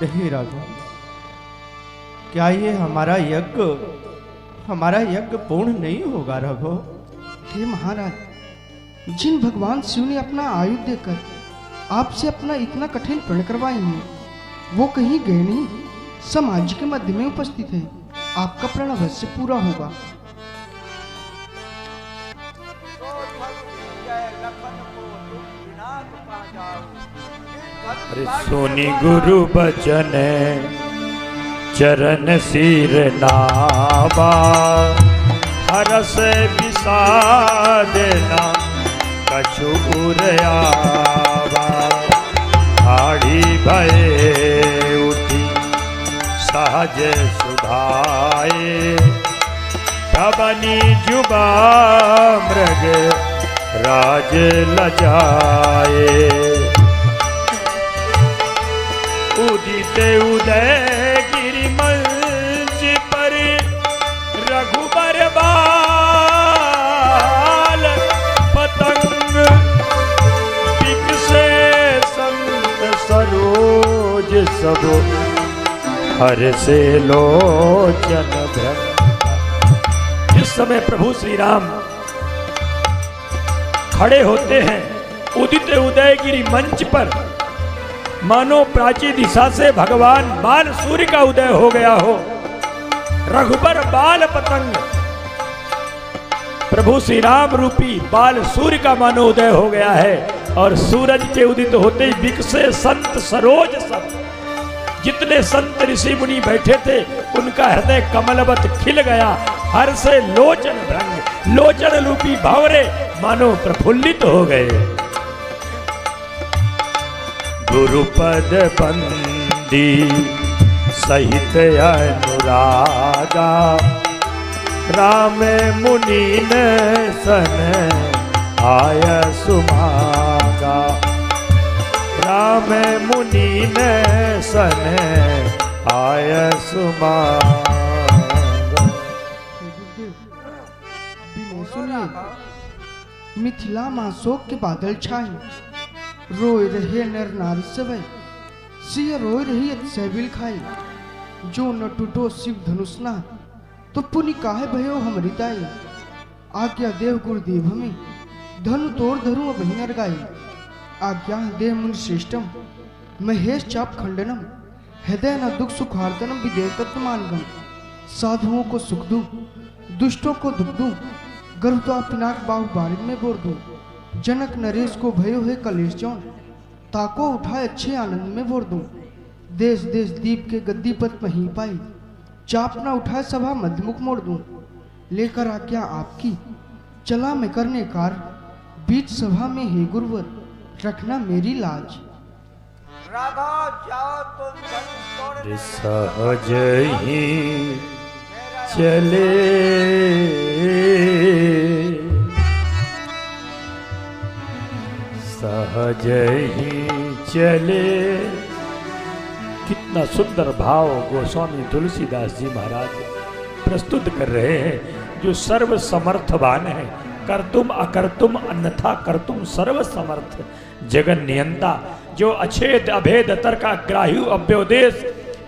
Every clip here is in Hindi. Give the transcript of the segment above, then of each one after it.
नहीं राघव, क्या ये हमारा यज्ञ पूर्ण नहीं होगा राघव? हे महाराज, जिन भगवान शिव ने अपना आयु देकर आपसे अपना इतना कठिन प्रण करवाए हैं, वो कहीं गए नहीं, समाज के मध्य में उपस्थित है। आपका प्रण अवश्य पूरा होगा। अरे सोनी गुरु बचन चरण सिर नावा, हरस विषादना कछु उरयावा। आड़ी भये उठी सहज सुधाए, तबनी जुबा मृग राज लजाए। उदित उदय गिरि मंच पर रघुबर बाल पतंग, बिकसे संत सरोज सब हर से लोचन भ्रम। इस समय प्रभु श्री राम खड़े होते हैं उदित उदयगिरी मंच पर, मानो प्राची दिशा से भगवान बाल सूर्य का उदय हो गया हो। रघुबर बाल पतंग, प्रभु श्री राम रूपी बाल सूर्य का मानो उदय हो गया है। और सूरज के उदित होते ही बिकसे संत सरोज सब, जितने संत ऋषि मुनि बैठे थे उनका हृदय कमलवत खिल गया। हर से लोचन भ्रंग, लोचन रूपी भंवरे मानो प्रफुल्लित हो गए। गुरुपद बंदी सहित अनुरागा, राम मुनि ने सन आय सुमागा। राम मुनि ने सन आय सुमागा। सुनिए, मिथिला मां शोक के बादल छाए, रोए रहे नर नारी सवै, सिय रोए रही अतिशय खाई। जो न टूटो शिव धनुष ना, तो पुनि काहे भयो हमरि दाई। आज्ञा देव गुरुदेव हमें, धनु तोड़ धरू अब नर गाई। आज्ञा देव मुनि श्रेष्ठम, महेश चाप खंडनम। हृदय न दुख सुखार्तनम, विदेह तत्वमानगम। साधुओं को सुख दूं, दुष्टों को दुख दूं, गर्भता पिनाक बाहु बारिद में बोर दूं। जनक नरेश को भयो है कलेश जौन, ताको उठाए अच्छे आनंद में बोर दूं। देश देश दीप के गद्दी पद मही पाई, चाप न उठाए सभा मध्यमुख मोड़ दूं। लेकर आज्ञा आपकी चला मैं करने कार, बीच सभा में हे गुरुवर रखना मेरी लाज। राघव जाओ तुम सहज ही चले, सहज ही चले। कितना सुंदर भाव गोस्वामी तुलसीदास जी महाराज प्रस्तुत कर रहे हैं। जो सर्व समर्थवान है, कर्तुम अकर्तुम अन्यथा कर्तुम सर्व समर्थ जगन नियंता, जो अछेद अभेद तर्काग्राह्य अव्योदेश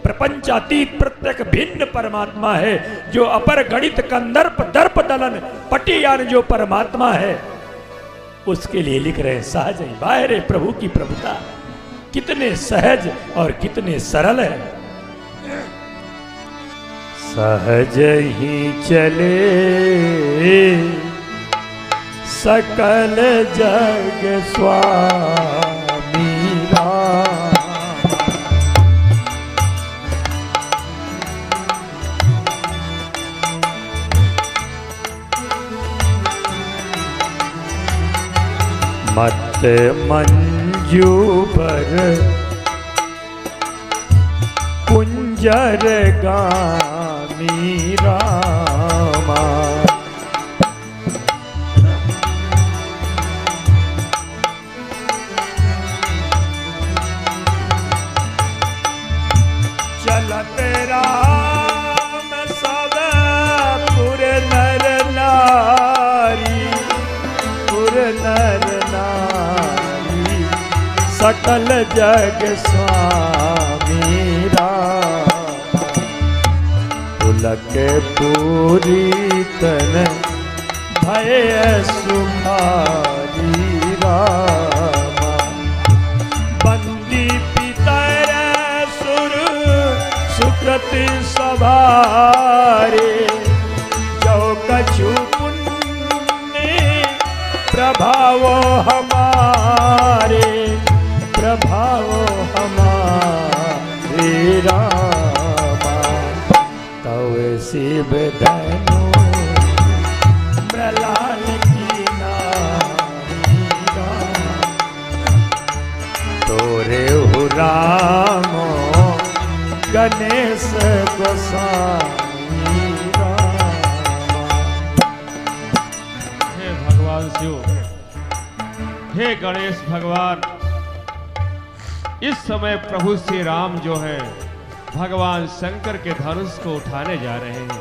प्रपंचातीत प्रत्येक भिन्न परमात्मा है, जो अपर गणित कंदर्प दर्प दलन पटियान जो परमात्मा है, उसके लिए लिख रहे हैं सहज ही बाहरे प्रभु की प्रभुता। कितने सहज और कितने सरल है। सहज ही चले सकल जग स्वामी राम। मत मंजू पर कुंजर गामी रामा। चलत राम सब पुर नर नारी, पुर नर नारी सकल जग स्वामी के पूरी तन भय सुखारी रामा। बंदी पितर सुर सुकृत सवारे, जो कछु पुण्य प्रभावो हमारे, प्रभावो हमारे रामा। तव शिव धनु मृलाल की नारी रामा। तोरे हो रामो गणेश गोसाई रामा। हे भगवान शिव, हे गणेश भगवान, इस समय प्रभु श्री राम जो है भगवान शंकर के धनुष को उठाने जा रहे हैं।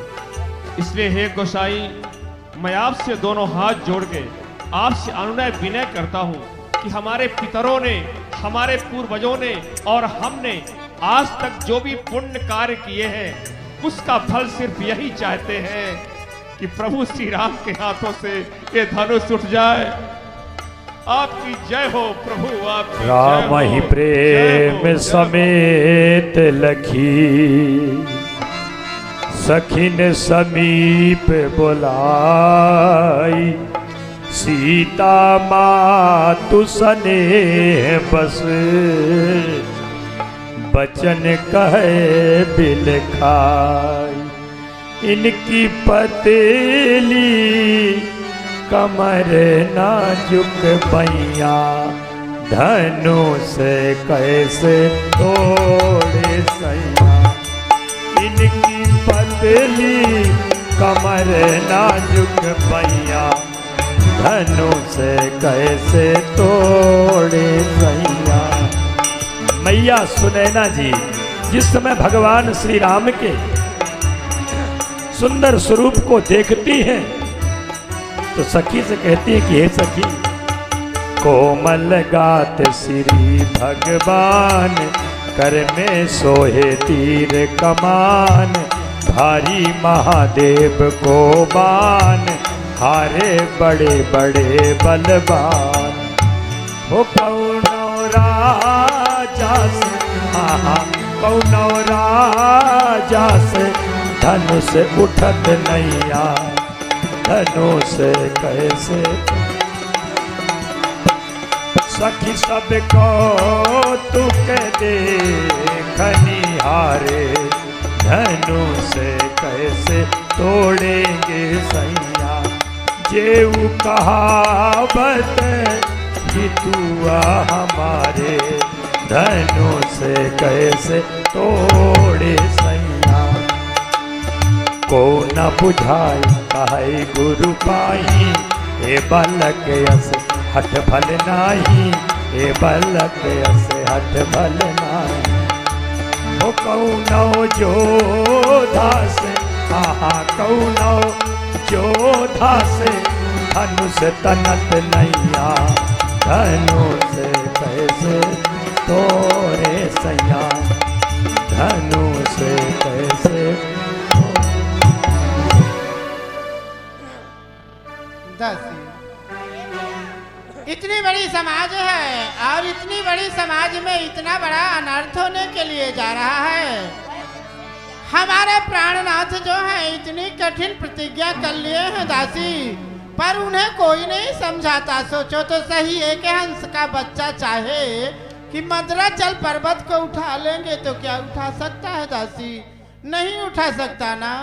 इसलिए हे गोसाई, मैं आपसे दोनों हाथ जोड़ के आपसे अनुनय विनय करता हूँ कि हमारे पितरों ने, हमारे पूर्वजों ने और हमने आज तक जो भी पुण्य कार्य किए हैं उसका फल सिर्फ यही चाहते हैं कि प्रभु श्री राम के हाथों से ये धनुष उठ जाए। आपकी जय हो प्रभु, आपकी राम जय ही हो, प्रेम जय हो, समेत लखी, सखिन समीप बुलाई। सीता मातु स्नेह बस, बचन कहे बिल खाई। इनकी पतेली कमर नाजुक बैया, धनुष कैसे तोड़े सैया। इनकी पतली कमर नाजुक बैया, धनुष कैसे तोड़े सैया। मैया सुनैना जी जिस समय भगवान श्री राम के सुंदर स्वरूप को देखती हैं तो सखी से कहती है कि हे सखी, कोमल गात श्री भगवान, कर में सोहे तीर कमान। भारी महादेव को बान, हारे बड़े बड़े बलवान। हो कौनो राजा से, कौनो राजा से धनुष उठत नैया, धनुष कैसे। सखी सबको तुक देखनी हारे, धनुष कैसे तोड़ेंगे सैया। जेऊ कहावत हितुआ हमारे, धनुष कैसे तोड़े सैया। को न बुझाई कहे गुरु पाही, ए बालक यस हठ भल नाही, ए बालक यस हठ भल नाही। ओ कौनो जोधा से, कौनो जोधा से धनुष तनत नैया, धनुष कैसे तोरे सैया, धनुष कैसे। इतनी बड़ी समाज है और इतनी बड़ी समाज में इतना बड़ा अनर्थ होने के लिए जा रहा है। हमारे प्राणनाथ जो है इतनी कठिन प्रतिज्ञा कर लिए हैं दासी, पर उन्हें कोई नहीं समझाता। सोचो तो सही, एक हंस का बच्चा चाहे कि मद्राचल पर्वत को उठा लेंगे तो क्या उठा सकता है दासी? नहीं उठा सकता ना।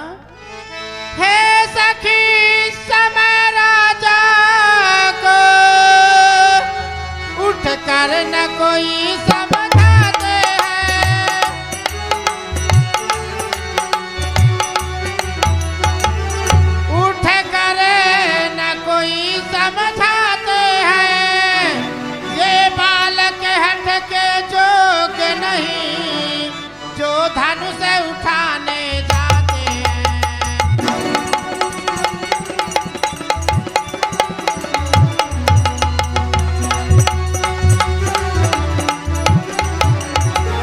हे सखी समय राजा को उठ कर न कोई समझाते हैं, उठ कर न कोई समझाते हैं। ये बालक हट के जोग नहीं, जो धनुष उठाने जाते हैं।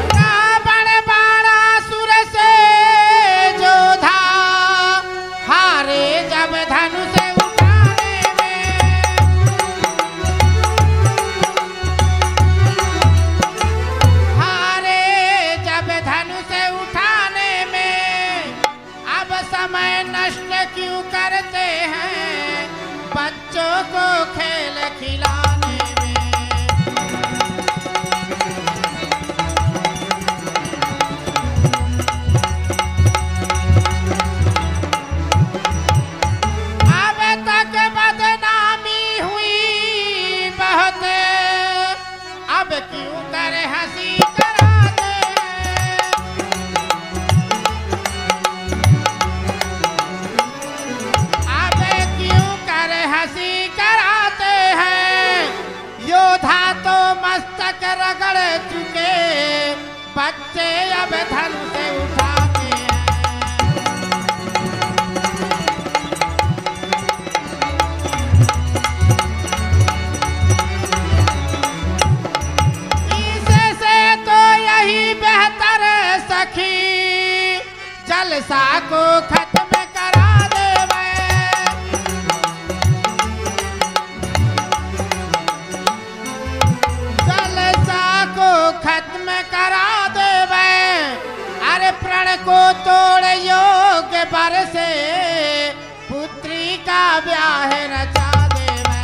रावण बाणासुर से जो धार, बच्चों को खेल खिलाने में। अब तक बदनामी हुई बहुत, अब क्यों करे हंसी कराते हैं। अब क्यों करे हंसी कराते हैं। योद्धा तो मस्तक रगड़ चुके, बच्चे अब धन से उठाते हैं। इससे तो यही बेहतर सखी, जलसा को खत्म करा देवे। जलसा को खत्म करा देवे। अरे प्रण को तोड़ योग बर से, पुत्री का ब्याह रचा देवे।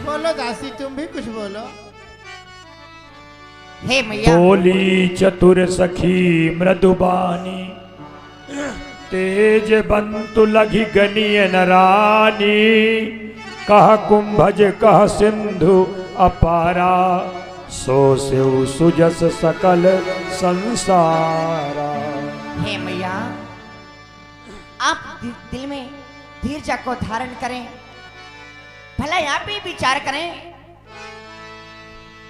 बोलो दासी, तुम भी कुछ बोलो। हे मैया। बोली चतुर सखी मृदुबानी, तेज बंतु लघि गनीय नरानी। कह कुंभज कह सिंधु अपारा, सो सेउ सुजस सकल संसारा। हे मैया, आप दिल में धीरज को धारण करें, भला यहाँ पे विचार करें।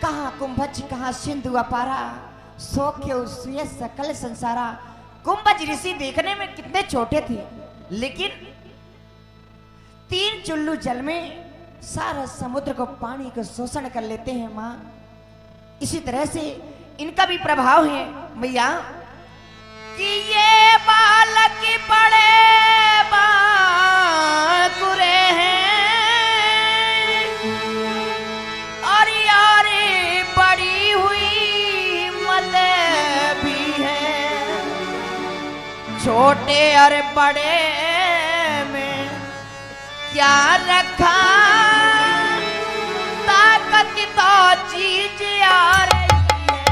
कहाँ कुंभज कहाँ सिंधु अपारा, सौख्य सुय सकल संसारा। कुंभज ऋषि देखने में कितने छोटे थे, लेकिन 3 चुल्लू जल में सारा समुद्र को पानी को शोषण कर लेते हैं माँ। इसी तरह से इनका भी प्रभाव है मैया कि ये बालक बड़े बाकुरे हैं और यारी बड़ी हुई मत भी है। छोटे और बड़े में क्या रखा, ताकत तो चीज आ रही है।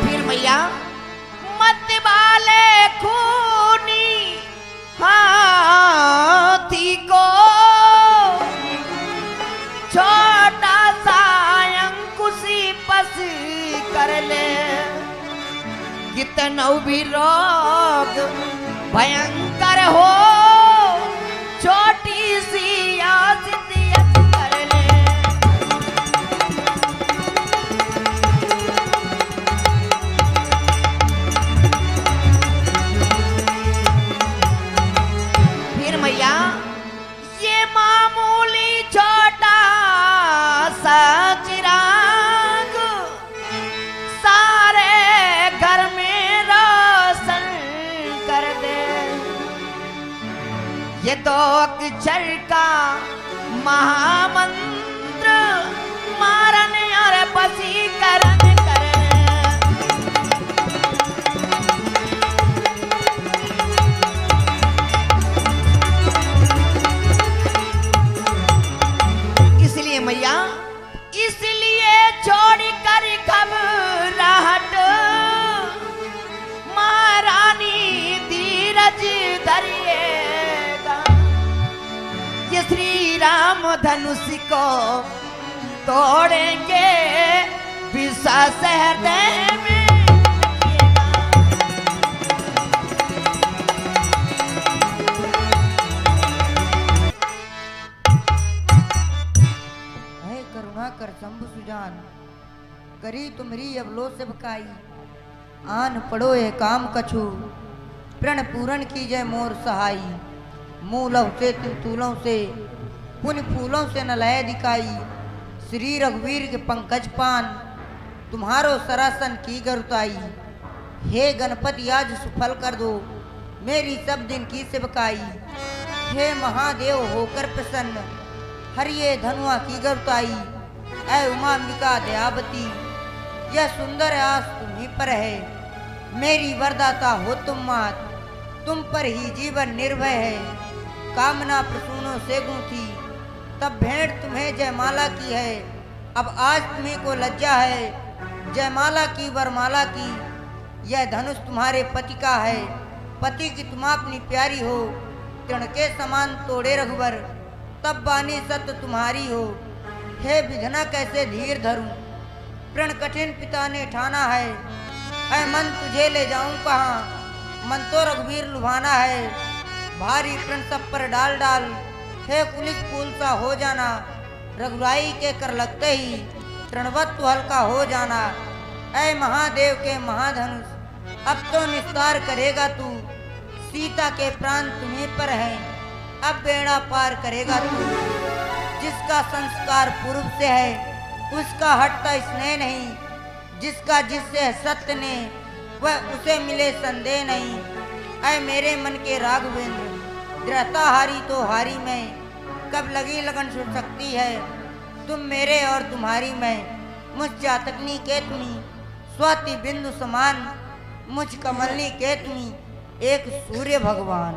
फिर मैया मत वाले खूनी हाथी को छोटा सा अंकुशी पस कर ले। कितना भी रोग भयंकर हो, छोटी सी आसियत कर ले। फिर मैया ये मामूली छोटा सा चिराग सारे घर में रोशन कर दे। ये तो अक्षर का महामंत्र मारन और वशीकरण करे। इसलिए मैया, इसलिए छोड़ कर घबराहट महारानी धीरज धरिएगा। ये श्री राम धनुष को तोड़ेंगे, विश्वास हृदय में रखिएगा। है करुणा कर शंभु सुजान, करी तुम्हारी अवलो से बकाई। आन पड़ो ये काम कछु, प्रण पूरण की जय मोर सहाई। मूलव से त्रितूलों से पुण्य फूलों से न लय दिखाई। श्री रघुवीर के पंकज पान, तुम्हारो सरासन की गरुताई। हे गणपति आज सुफल कर दो, मेरी सब दिन की सेवकाई। हे महादेव होकर प्रसन्न, हरिये धनुआ की गरुताई। ऐ उमांबिका दयावती, यह सुंदर आस तुम्हीं पर है। मेरी वरदाता हो तुम मात, तुम पर ही जीवन निर्भय है। कामना प्रसूनों से गूंथी, तब भेंट तुम्हें जयमाला की है। अब आज तुम्हीं को लज्जा है जयमाला की वरमाला की। यह धनुष तुम्हारे पति का है, पति की तुम अपनी प्यारी हो। तृण के समान तोड़े रघुवर, तब बानी सत्य तुम्हारी हो। हे विधना कैसे धीर धरूं, प्रण कठिन पिता ने ठाना है। ऐ मन तुझे ले जाऊं कहाँ, मन तो रघुवीर लुभाना है। भारी प्रण सब पर डाल डाल, हे पुलिस पुल सा हो जाना। रघुराई के कर लगते ही तृणवत हल्का हो जाना। ऐ महादेव के महाधनुष, अब तो निस्तार करेगा तू। सीता के प्राण तुम्हीं पर हैं, अब बेड़ा पार करेगा तू। जिसका संस्कार पूर्व से है, उसका हटता स्नेह नहीं। जिसका जिससे है सत्य ने, वह उसे मिले संदेह नहीं। ऐ मेरे मन के राघवेंद्र, दृढ़ता हारी तो हारी मैं। कब लगी लगन सुन सकती है, तुम मेरे और तुम्हारी मैं। मुझ चातकनी के तुम्ही, स्वाति बिंदु समान। मुझ कमलनी के तुम्ही, एक सूर्य भगवान।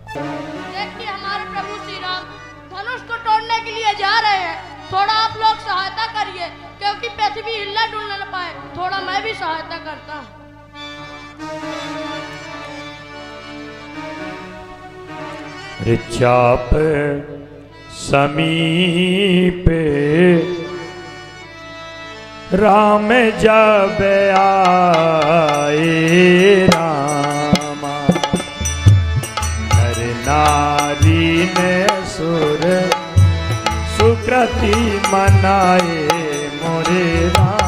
देखिए हमारे प्रभु श्री राम धनुष को तोड़ने के लिए जा रहे हैं। थोड़ा आप लोग सहायता करिए, क्योंकि पृथ्वी हिलने डुलने न पाए। थोड़ा मैं भी सहायता करता हूँ। चाप समीप राम जब आए रामा, नर नारी ने सुर सुकृति मनाए मोरे राम।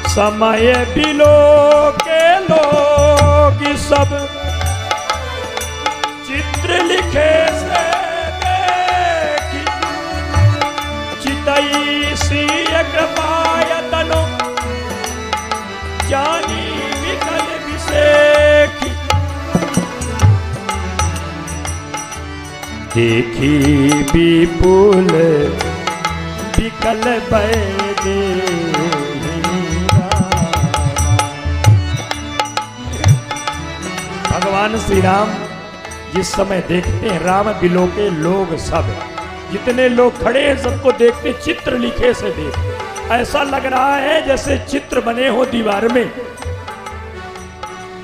समय बिलो के लोग सब चित्र लिखे से देखी। चितई सी कृपायतनो जानी विकल विसेखी। देखी विपुल विकल बैदे। भगवान श्री राम जिस समय देखते हैं, राम बिलो के लोग सब, जितने लोग खड़े हैं सबको देखते, चित्र लिखे से देखते। ऐसा लग रहा है जैसे चित्र बने हो दीवार में।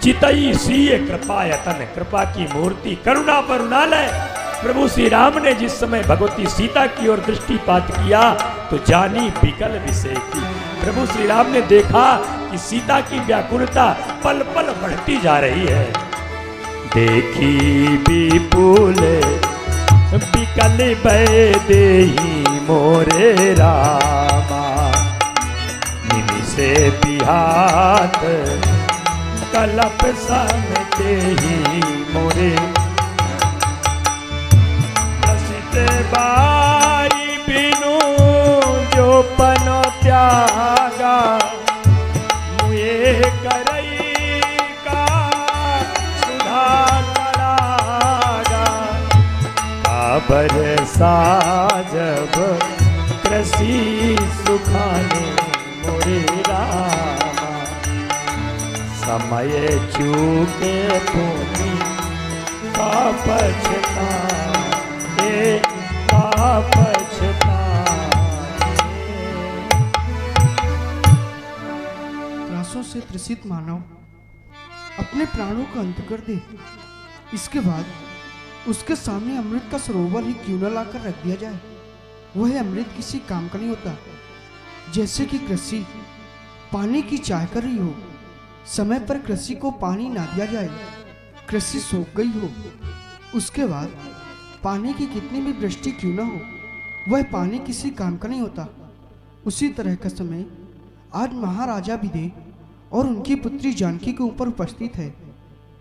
चितई सीय कृपायतन, कृपा की मूर्ति, करुणा करुणालय प्रभु श्री राम ने जिस समय भगवती सीता की ओर दृष्टिपात किया तो जानी विकल विसेखी। प्रभु श्री राम ने देखा कि सीता की व्याकुलता पल पल बढ़ती जा रही है। देखी विपुल विकल बैदेही मोरे रामा, निमिषे बिहात कलप समते ही मोरे। रसित बाई बिनु जो पनो त्यागा, मुए करई का सुधा करागा। बरसा जब कृषि सुखाने मोरे रामा, समय चूके भूमि का पछताए, का पछताए। त्रासों से त्रसित मानव अपने प्राणों का अंत कर दे, इसके बाद उसके सामने अमृत का सरोवर ही क्यों न लाकर रख दिया जाए। वह अमृत किसी काम का नहीं होता। जैसे कि कृषि पानी की चाह कर रही हो, समय पर कृषि को पानी ना दिया जाए, कृषि सूख गई हो, उसके बाद पानी की कितनी भी वृष्टि क्यों न हो, वह पानी किसी काम का नहीं होता। उसी तरह का समय आज महाराजा विदेह और उनकी पुत्री जानकी के ऊपर उपस्थित है।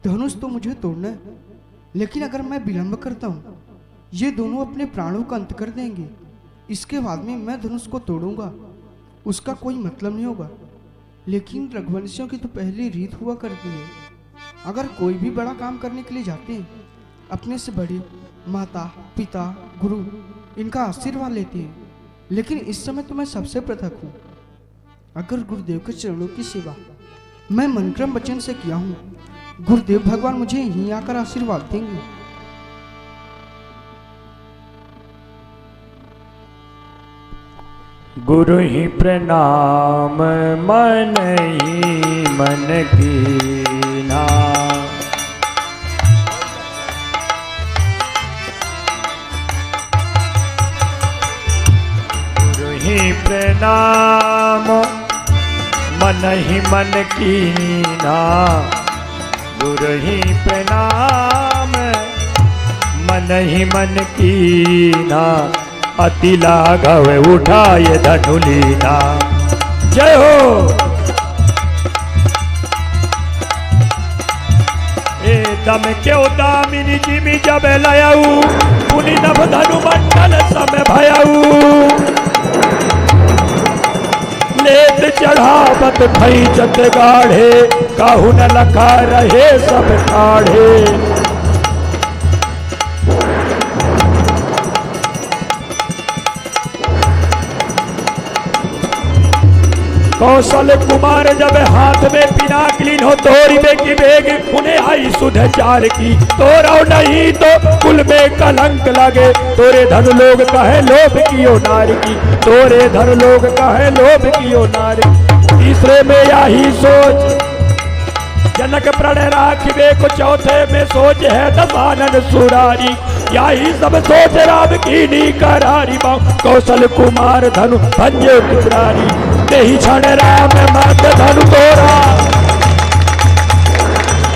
धनुष तो मुझे तोड़ना है, लेकिन अगर मैं विलंब करता हूँ, ये दोनों अपने प्राणों का अंत कर देंगे। इसके बाद में मैं धनुष को तोड़ूंगा, उसका कोई मतलब नहीं होगा। लेकिन रघुवंशियों की तो पहली रीत हुआ करती है, अगर कोई भी बड़ा काम करने के लिए जाते हैं, अपने से बड़े माता पिता गुरु इनका आशीर्वाद लेते हैं। लेकिन इस समय तो मैं सबसे पृथक हूँ। अगर गुरुदेव के चरणों की सेवा मैं मनक्रम वचन से किया हूँ, गुरुदेव भगवान मुझे यहीं आकर आशीर्वाद देंगे। गुरु ही प्रणाम मन ही मन कीना, गुरु ही प्रणाम मन ही मन कीना, गुरु ही प्रणाम मन ही मन कीना, अति लाघव उठाए धनुलीना। जय हो। ए दम क्यों दामिनी जिमी जब लयऊ, पुनि नभ धनु मंडल सम भयऊ, लेत चढ़ावत खैचत गाढ़े, काहू न लखा रहे सब ठाढ़े। कौशल कुमार जब हाथ में पिनाकिलीन हो, तोरी में की बेग उन्हें आई सुध चार की, तोरा नहीं तो कुल में कलंक लगे, तोरे धन लोग कहे लोभ कियो नार की, तोरे धन लोग कहे लोभ कियो नार। तीसरे में यही सोच जनक प्रण राखिबे को, चौथे में सोच है दशानन सुरारी, यही सब सोच राम की नी करारी। कौशल कुमार धनु भंजे पुरारी, तेहि क्षण राम मत धनु तोरा,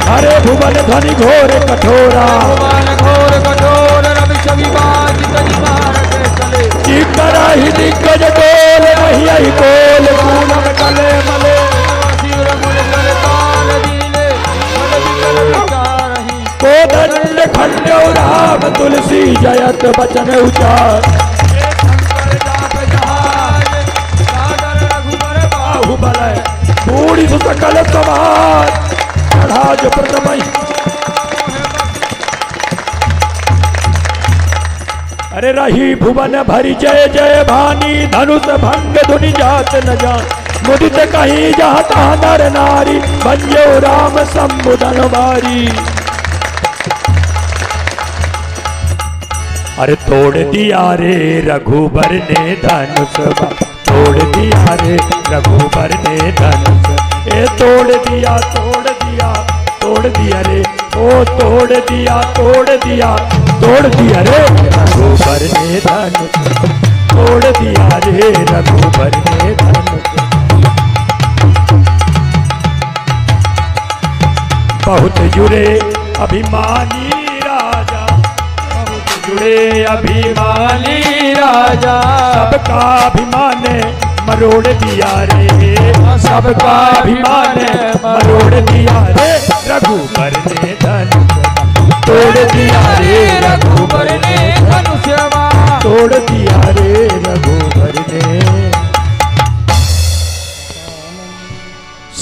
हरे भुवन ध्वनि घोर कठोरा, घोर कठोर रवि छवि बाज तनि मारते चले, चिकरा ही दिग्गज डोल नहीं आई कोल, पूनम कले मले शिवर मुल कर ताल दीले, मन विकल विचारहि, कोदंड खंड्यो राम तुलसी जयत बचन उचार, बाहुबलय बूढ़ी सकल समाज, चढ़ा जो प्रथमई। अरे रही भुवन भरी जय जय भानी, धनुष भंग धुनि जात न जान, मुदित कहीं जहाँ तहाँ नर नारी, बंजो राम संबुधन मारी। अरे तोड़ दिया रे रघुबर ने धनुष, तोड़ दिया रे रघुबर ने धनुष, ए तोड़ दिया तोड़ दिया तोड़ दिया रे, ओ तोड़ दिया तोड़ दिया तोड़ दिया रे रघुबर ने धनुष, तोड़ दिया रे रघुबर ने धनुष। बहुत जुड़े अभिमानी राजा, बहुत जुड़े अभिमानी राजा, सबका अभिमान मरोड़ दिया रे, सबका अभिमान मरोड़ दिया रे रघुबर ने धनुष, तोड़ दिया रे रघुबर ने धनुष, तोड़ दिया रे रघुबर ने।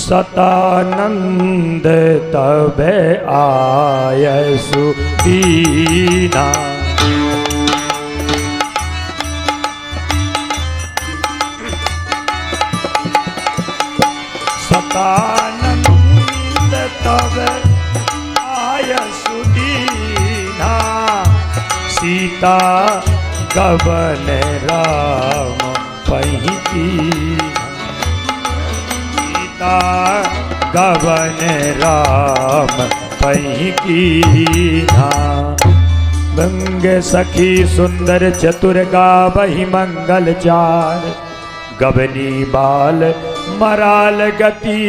सतानंद तब आयसु दीना, सतानंद तब आयसु दीना, सीता गवन राम पहि कीन्हा, सीता गवन राम पहि कीन्हा। गंग सखी सुंदर चतुर गावहि मंगल चार, गबनी बाल मराल गति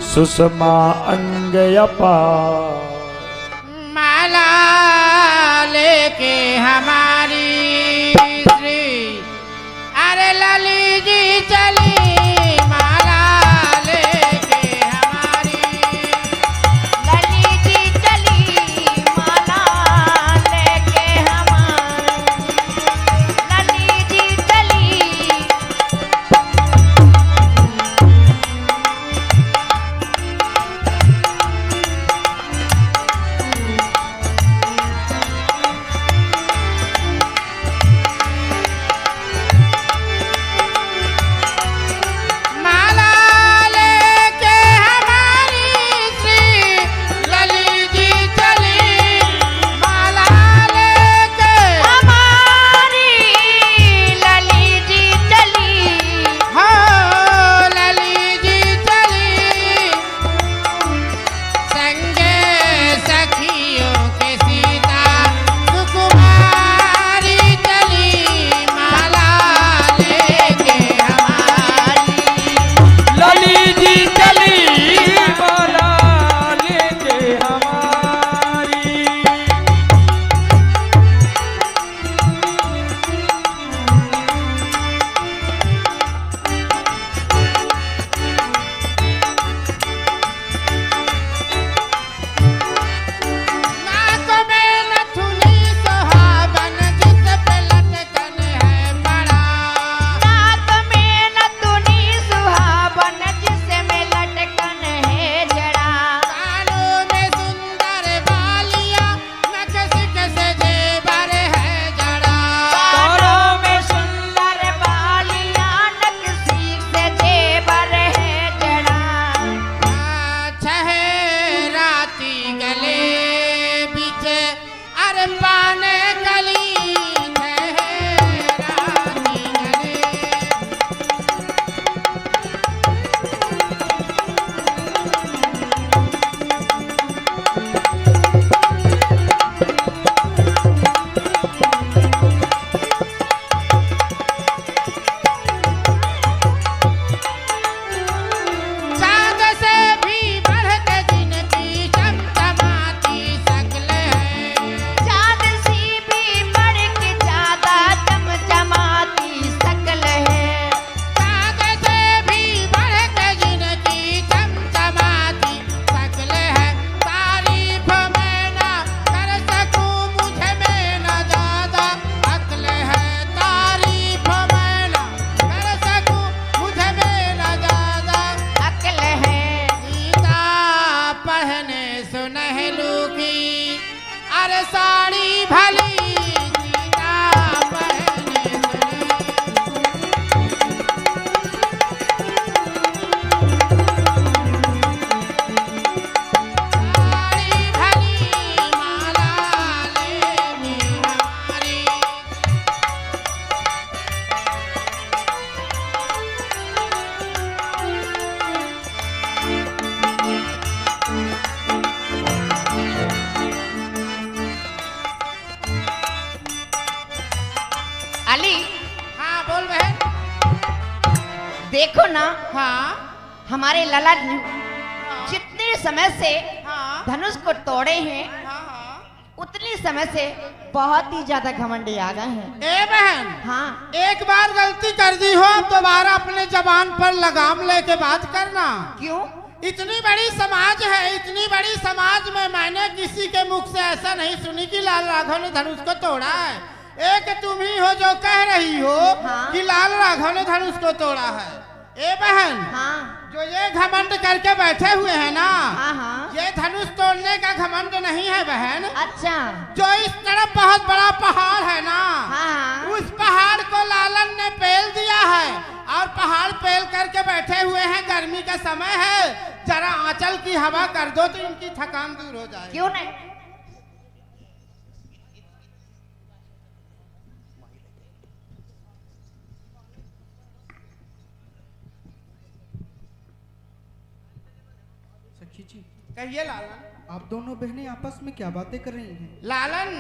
सुषमा अंग अपार। माला लेके हमारी श्री अरे लली जी चली, माला लेके हमारी लली जी चली, माला लेके हमारी, लली पहने सुनहलू की, अरे साड़ी भली सीता पहने साड़ी भली माला लेनी हमारी। अली हाँ बोल बहन। देखो ना, हाँ हमारे लला जी जितने समय से हाँ धनुष को तोड़े हैं, हाँ हाँ। उतनी समय से बहुत ही ज्यादा घमंडी आ गए हैं। ए बहन, हाँ, एक बार गलती कर दी हो दोबारा अपने जबान पर लगाम लेके बात करना। क्यों? इतनी बड़ी समाज है, इतनी बड़ी समाज में मैंने किसी के मुख से ऐसा नहीं सुनी कि लाल राघव ने धनुष को तोड़ा है। एक तुम ही हो जो कह रही हो हाँ। कि लाल राघव ने धनुष को तोड़ा है। ए बहन, हाँ, जो ये घमंड करके बैठे हुए हैं ना, हाँ, हाँ। ये धनुष तोड़ने का घमंड नहीं है बहन। अच्छा, जो इस तरफ बहुत बड़ा पहाड़ है ना, हाँ, उस पहाड़ को लालन ने पेल दिया है और पहाड़ पेल करके बैठे हुए हैं। गर्मी का समय है, जरा आंचल की हवा कर दो तो इनकी थकान दूर हो जाए। क्यों नहीं? सखी जी, कहिए लालन। आप दोनों बहनें आपस में क्या बातें कर रही हैं? लालन,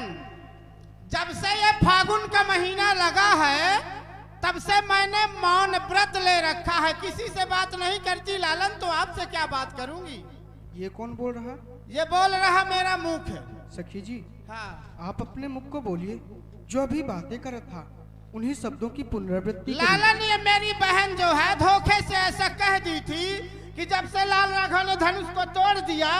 जब से ये फागुन का महीना लगा है तब से मैंने मौन व्रत ले रखा है, किसी से बात नहीं करती लालन, तो आपसे क्या बात करूंगी। ये कौन बोल रहा? ये बोल रहा मेरा मुख है। सखी जी, हाँ आप अपने मुख को बोलिए। जो अभी बातें कर रहा था उन्हीं शब्दों की पुनरावृत्ति करिए। लालन, ये मेरी बहन जो है धोखे से ऐसा कह दी थी कि जब से लाल राघव ने धनुष को तोड़ दिया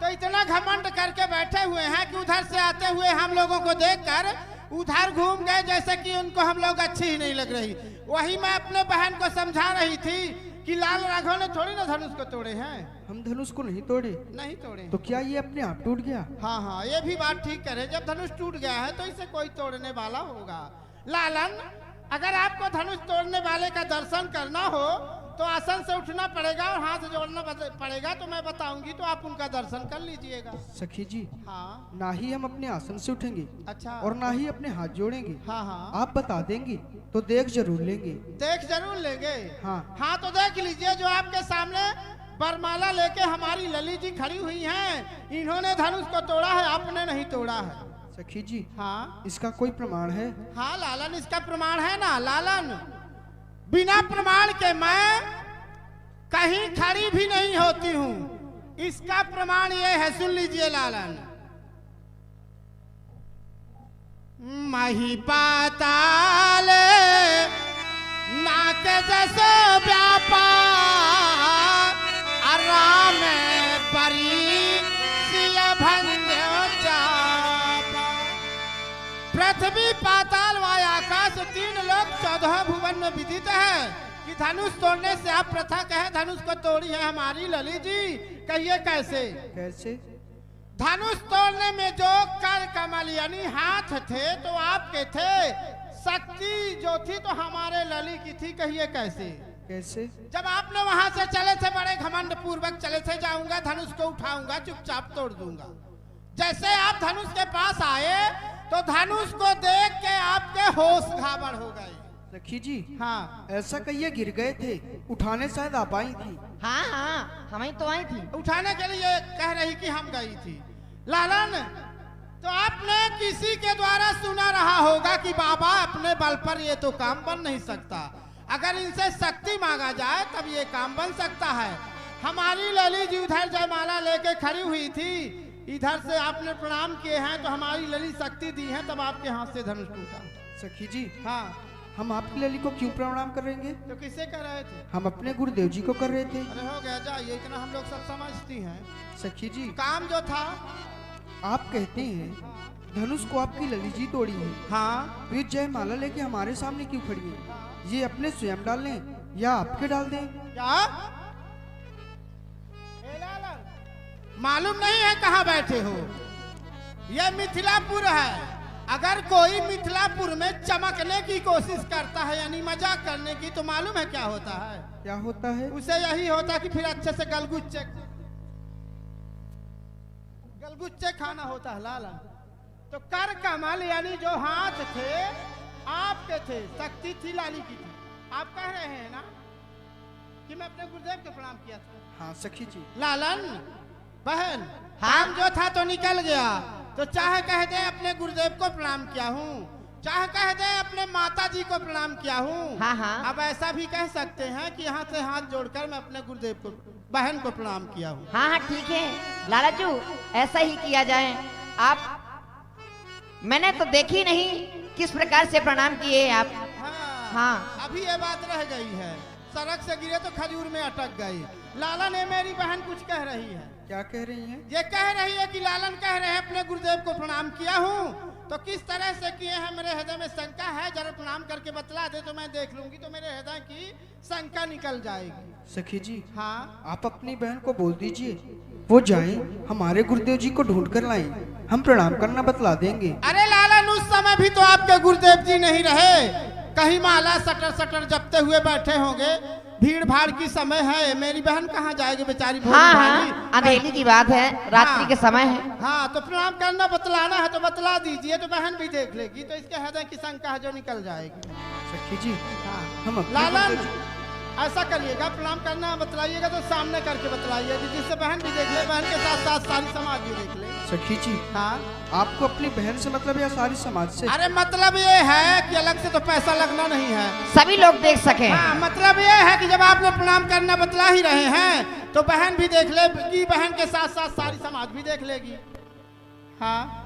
तो इतना घमंड करके बैठे हुए हैं कि उधर से आते हुए हम लोगों को देखकर उधर घूम गए, जैसे कि उनको हम लोग अच्छी ही नहीं लग रही। वही मैं अपने बहन को समझा रही थी कि लाल राघव ने थोड़ी ना धनुष को तोड़े हैं। हम धनुष को नहीं तोड़े। नहीं तोड़े तो क्या ये अपने आप टूट गया? हाँ हाँ, ये भी बात ठीक करे। जब धनुष टूट गया है तो इसे कोई तोड़ने वाला होगा। लालन, अगर आपको धनुष तोड़ने वाले का दर्शन करना हो तो आसन से उठना पड़ेगा और हाथ जोड़ना पड़ेगा, तो मैं बताऊंगी तो आप उनका दर्शन कर लीजिएगा। सखी जी, हाँ ना ही हम अपने आसन से उठेंगे अच्छा, और ना ही अपने हाथ जोड़ेंगे। हाँ हाँ, आप बता देंगे तो देख जरूर लेंगे। देख जरूर लेंगे। हाँ हाँ तो देख लीजिए, जो आपके सामने बरमाला लेके हमारी लली जी खड़ी हुई हैं, इन्होंने धनुष को तोड़ा है, आपने नहीं तोड़ा है। सखी जी, हाँ इसका कोई प्रमाण है? हाँ लालन, इसका प्रमाण है ना लालन। बिना प्रमाण के मैं कहीं खड़ी भी नहीं होती हूँ। इसका प्रमाण ये है, सुन लीजिए लालन। मही पाताल नाक जसो व्यापार आराम परी सिय भंजो चापा। पृथ्वी पाताल व आकाश, तीन लोक 14 भुवन में विदित है कि धनुष तोड़ने से आप प्रथा कहे धनुष को तोड़ी है हमारी लली जी। कहिए कैसे? कैसे? धनुष तोड़ने में जो कर कमल यानी हाथ थे तो आपके थे, शक्ति जो थी तो हमारे लली की थी। कहिए कैसे? कैसे? जब आपने वहां से चले थे, बड़े घमंड पूर्वक चले थे, जाऊंगा धनुष को उठाऊंगा, चुपचाप तोड़ दूंगा। जैसे आप धनुष के पास आए तो धनुष को देख के आपके होश घाबड़ हो गए। सखी जी, हाँ ऐसा कहिए गिर गए थे, उठाने शायद आप आई थी। हाँ हाँ, हम ही तो आई थी। उठाने के लिए कह रही कि हम गई थी। लालन, तो आपने किसी के द्वारा सुना रहा होगा कि बाबा अपने बल पर ये तो काम बन नहीं सकता, अगर इनसे शक्ति मांगा जाए तब ये काम बन सकता है। हमारी लली जी उधर जयमाला लेके खड़ी हुई थी, इधर से आपने प्रणाम किए हैं तो हमारी लली शक्ति दी है, तब आपके हाथ से धनुष टूटा। सखी जी, हाँ, हम आपकी लली को क्यों प्रणाम करेंगे? तो किसे कर रहे थे? हम अपने गुरुदेव जी को कर रहे थे। अरे हो गया, जाइए, इतना हम लोग सब समझती हैं। सखी जी, काम जो था, आप कहते हैं धनुष को आपकी लली जी तोड़ी है। हाँ, फिर जयमाला लेके हमारे सामने क्यों खड़ी है? ये अपने स्वयं डाल लें या आपके डाल दें? क्या? मालूम नहीं है कहाँ बैठे हो? यह मिथिलापुर है। अगर कोई मिथिलापुर में चमकने की कोशिश करता है यानी मजाक करने की, तो मालूम है क्या होता है? क्या होता है? उसे यही होता है कि फिर अच्छे से गलगुच्चे खाना होता है लाला। तो कर कमल यानी जो हाथ थे आपके थे, शक्ति थी लाली की थी। आप कह रहे हैं ना कि मैं अपने गुरुदेव को प्रणाम किया था? हाँ सखी जी। लालन बहन, काम जो था तो निकल गया, तो चाहे कह दे अपने गुरुदेव को प्रणाम किया हूँ, चाहे कह दे अपने माता जी को प्रणाम किया हूँ। हाँ हाँ। अब ऐसा भी कह सकते हैं कि यहाँ से हाथ जोड़कर मैं अपने गुरुदेव को, बहन को प्रणाम किया हूँ। हाँ हाँ ठीक है लालाजू, ऐसा ही किया जाए। आप मैंने तो देखी नहीं किस प्रकार से प्रणाम किए आप। हाँ। अभी ये बात रह गई है, सड़क से गिरे तो खजूर में अटक गई। लाला ने मेरी बहन कुछ कह रही है। क्या कह रही हैं? ये कह रही है कि लालन कह रहे हैं अपने गुरुदेव को प्रणाम किया हूँ, तो किस तरह से किए हैं मेरे हृदय में शंका है, जरा प्रणाम करके बतला दे तो मैं देख लूंगी, तो मेरे हृदय की शंका निकल जाएगी। सखी जी। हाँ। आप अपनी बहन को बोल दीजिए वो जाएं, हमारे गुरुदेव जी को ढूंढ कर लाएं, हम प्रणाम करना बतला देंगे। अरे लालन उस समय भी तो आपके गुरुदेव जी नहीं रहे, कहीं माला सटर सटर जपते हुए बैठे होंगे। भीड़ भाड़ की समय है, मेरी बहन कहाँ जाएगी बेचारी? हाँ हाँ, अंधेरी की बात है, रात्रि के समय है। हाँ, तो प्रणाम करना बतलाना है तो बतला दीजिए, तो बहन भी देख लेगी, तो इसके हृदय की शंका है जो निकल जाएगी। सखी जी। हाँ। हम लालन ऐसा करिएगा, प्रणाम करना बतलाइएगा तो सामने करके बतलाइए, जिससे बहन भी देख ले, बहन के साथ साथ सारी समाज भी देख ले। सखी जी। हाँ। आपको अपनी बहन से मतलब या सारी समाज से? अरे मतलब ये है कि अलग से तो पैसा लगना नहीं है, सभी लोग देख सके। हाँ, मतलब ये है कि जब आप लोग प्रणाम करना बतला ही रहे हैं तो बहन भी देख लेगी, बहन के साथ साथ सारी समाज भी देख लेगी। हाँ।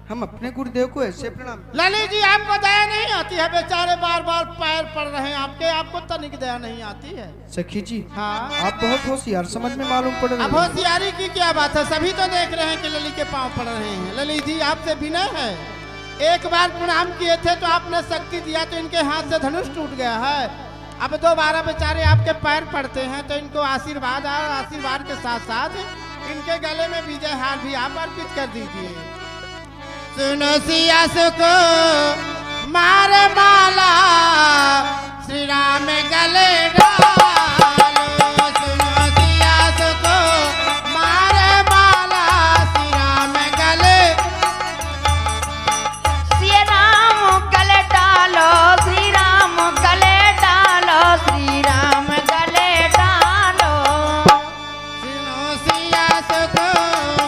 हम अपने गुरुदेव को ऐसे प्रणाम। ललित जी आपको दया नहीं आती है, बेचारे बार बार पैर पड़ रहे हैं आपके, आपको तनिक दया नहीं आती है। सखी जी। हाँ। आप बहुत होशियार समझ में मालूम पड़ रहे हैं। अब होशियारी की क्या बात है, सभी तो देख रहे हैं कि ललित के पांव पड़ रहे हैं। ललित जी आपसे विनय है, एक बार प्रणाम किए थे तो आपने शक्ति दिया तो इनके हाथ से धनुष टूट गया है। अब दोबारा बेचारे आपके पैर पड़ते हैं तो इनको आशीर्वाद, और आशीर्वाद के साथ साथ इनके गले में विजय हार भी आप अर्पित कर दीजिए। सुनो सिया सुको मार माला, श्री राम गले डालो। सुनो सिया सुको मार माला, श्री राम गले, श्री राम गले डालो, श्री राम गले डालो, श्री राम गले डालो। सुनो सिया सुको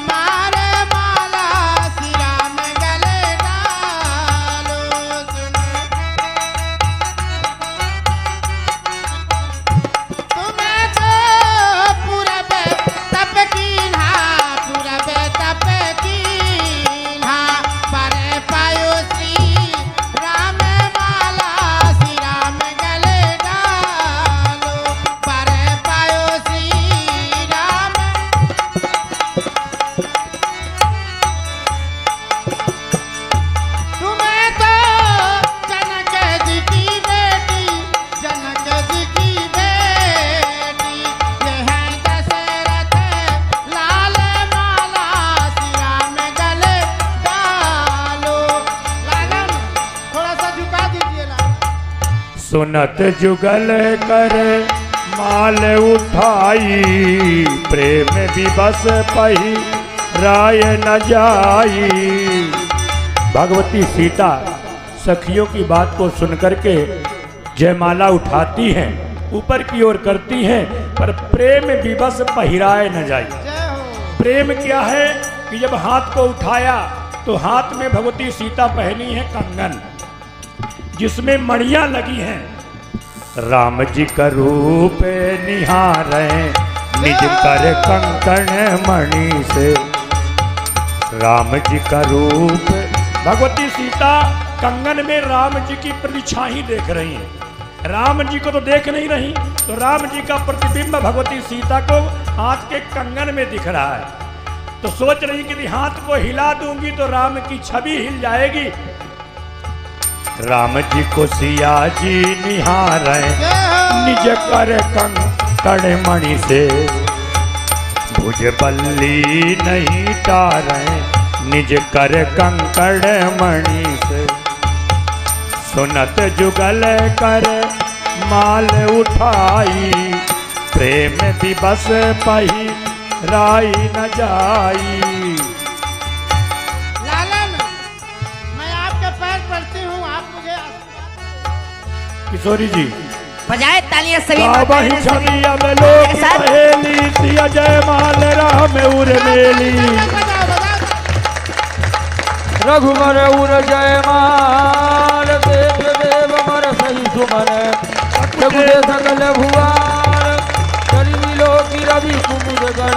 मार माला, श्री राम गले डालो। तुम्हें तो पूरब तप कीन्हा, पूरब तप कीन्हा, पर पायो श्री राम माला, श्री राम गले डालो, पर पायो श्री राम। तुम्हें तो जनक जी की बेटी, जनक जी की बेटी, ये है दशरथ लाल माला, श्री राम गले डालो। लालन थोड़ा सा झुका दीजिए लालन। सुनत जुगल कर माल उठाई, प्रेम विवश पही राय न जाई। भगवती सीता सखियों की बात को सुनकर के जयमाला उठाती हैं, ऊपर की ओर करती हैं, पर प्रेम विवश पहिराए न जाई। जय हो। प्रेम क्या है कि जब हाथ को उठाया तो हाथ में भगवती सीता पहनी है कंगन, जिसमें मणियां लगी हैं। राम जी का रूप निहारे निज कर कंकण मणि से। राम जी का रूप, भगवती सीता कंगन में राम जी की प्रतिछाई देख रही हैं। राम जी को तो देख नहीं रही, तो राम जी का प्रतिबिंब भगवती सीता को हाथ के कंगन में दिख रहा है। तो सोच रही कि हाथ को हिला दूंगी तो राम की छवि हिल जाएगी। राम जी को सिया जी निहारे निज कर कंकण मणि से। भुजबल्ली नहीं टारे निज कर कंकड़ मणि से, सुनत जुगल कर माल उठाई, प्रेम दिवस पही राई न जाई। लालन, मैं आपके पैर पड़ती हूँ, आप मुझे किशोरी जी बजाए तालियां सभी वही माताएं छवि अब लोग एक साथ। पहेली सिया जय माल राम उर मेली। बजाओ बजाओ। रघुवर उर जय माल देव देव मर सही सुमन, सकल भुआर करी मिलो की रवि कुमुद गण।